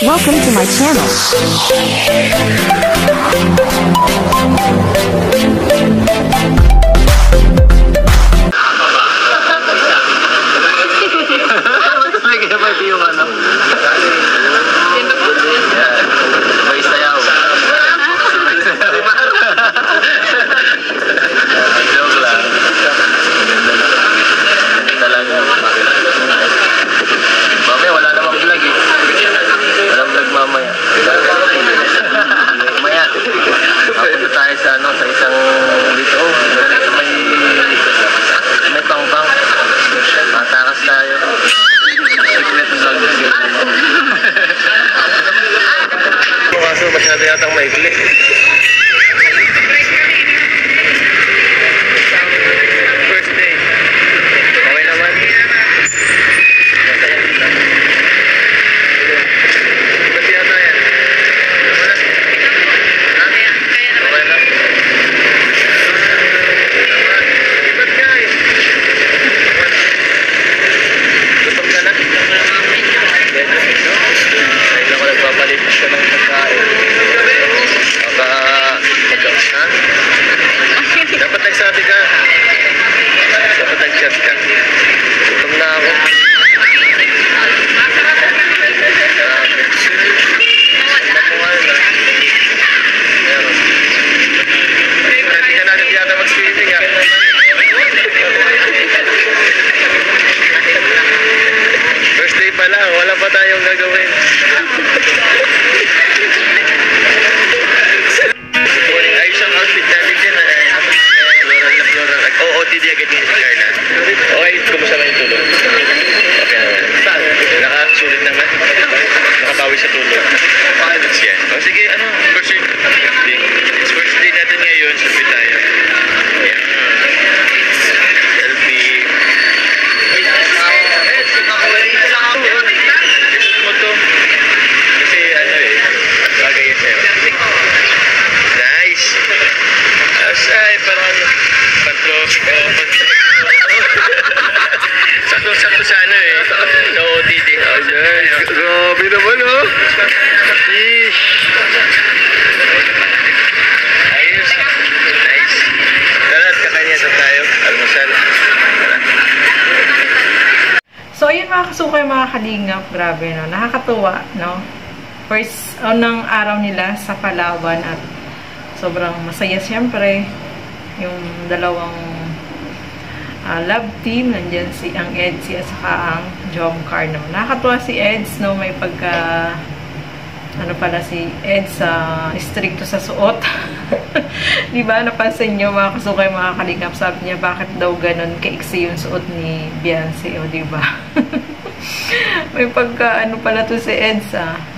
Welcome to my channel. Masyado yatang maikli. First day. Okay naman. Masaya kita. Ba't yata yan? Okay lang. Ba't nga eh? Gutom ka na? Dahil ako nagpapalit siya ng pagkain. Dapat nagsabi ka. Dapat nag-chat ka. Gutom na ako. Hindi ka na agad yata mag-swimming ha. First day pa lang. Wala pa tayong gagawin. OOTD agad din si Carla. Okay, kumusta na yung tulog? Okay naman. Nakasulit naman. Nakabawi sa tulog. That's yan. O sige, ano? First day natin ngayon. Sabi tayo. Yan. Selfie. Isot mo to. Kasi ano eh. Bagay yan sa'yo. Nice. Asay, parang sakto sa ano eh. Sa OTD. Grabe naman oh. Sheesh. Ayos. Nice. Tara, kakanya sa tayo. Almusal. So, ayun mga kasukay, mga kalingap. Grabe, no? Nakakatuwa, no? First, unang araw nila sa Palawan at sobrang masaya siyempre. Yung dalawang love team, nandyan ang Edsy at saka ang Jomcar, no? Nakakatuwa si Eds, no? May pagka ano pala si Eds stricto sa suot. Diba? Napansin nyo mga kasukay, mga kalingap, sabi niya bakit daw ganun kaiksi yung suot ni Beyonce, o diba? May pagka ano pala to si Eds,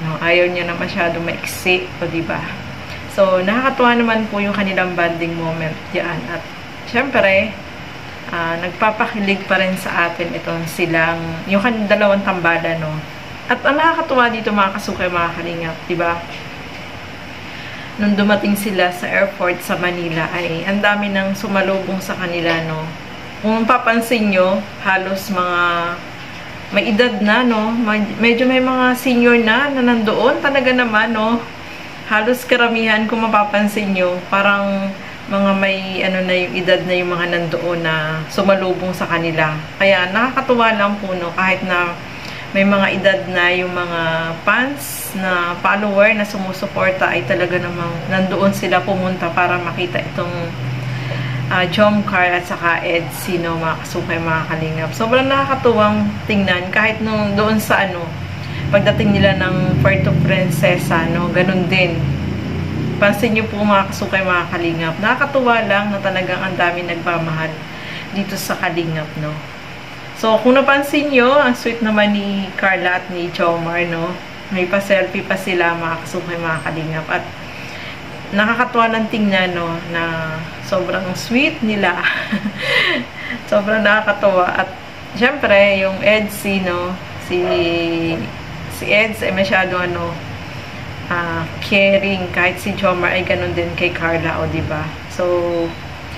no? Ayaw niya na masyado maiksi, o diba? So, nakakatuwa naman po yung kanilang bonding moment diyan. At, syempre, nagpapakilig pa rin sa atin itong silang, yung dalawang tambala, no? At ang nakakatuwa dito, mga kasukay, mga kalingap, diba? Nung dumating sila sa airport sa Manila, ay ang dami nang sumalubong sa kanila, no? Kung papansin nyo, halos mga may edad na, no? Medyo may mga senior na nandoon. Talaga naman, no? Halos karamihan, kung mapapansin nyo, parang mga may ano na yung edad na yung mga nandoon na sumalubong sa kanila. Kaya nakakatuwa lang po, no, kahit na may mga edad na yung mga fans na follower na sumusuporta ay talaga namang nandoon sila pumunta para makita itong Jomcar at saka Edsy, no, mga kasukay, mga kalingap. Sobrang nakakatuwang tingnan kahit nung doon sa ano, pagdating nila ng Puerto Princesa, no, ganun din. Pansin niyo po mga kasukay, mga kalingap. Nakakatuwa lang na talagang ang dami nagmamahal dito sa Kalingap, no. So, kung napansin niyo, ang sweet naman ni Carla at ni Jomar, no. May pa-selfie pa sila, mga kasukay, mga kalingap. At nakakatuwa lang tingnan, no, na sobrang sweet nila. Sobrang nakakatuwa. At syempre, yung Edsy, no, si Eds ay masyado ano, caring. Kahit si Jomar ay ganun din kay Carla, o diba? So,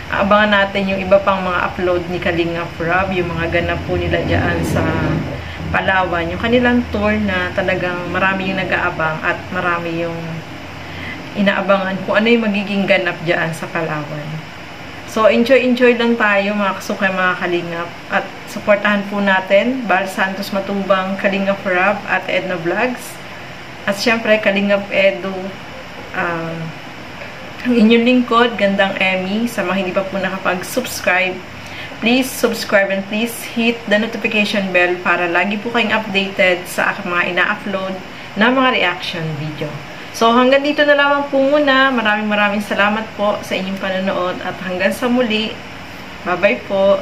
abangan natin yung iba pang mga upload ni Kalingap Rob, yung mga ganap po nila dyan sa Palawan, yung kanilang tour na talagang marami yung nag-aabang at marami yung inaabangan kung ano yung magiging ganap dyan sa Palawan. So, enjoy lang tayo mga kasukay, mga kalingap. At supportahan po natin Bal Santos Matubang, Kalingap Rab, at Edna Vlogs. At syempre, Kalingap Edu, ang inyong lingkod, Gandang Emmy. Sa mga hindi pa po nakapag-subscribe, please subscribe and please hit the notification bell para lagi po kayong updated sa aking mga ina-upload na mga reaction video. So, hanggang dito na lamang po muna. Maraming salamat po sa inyong panonood at hanggang sa muli. Bye-bye po.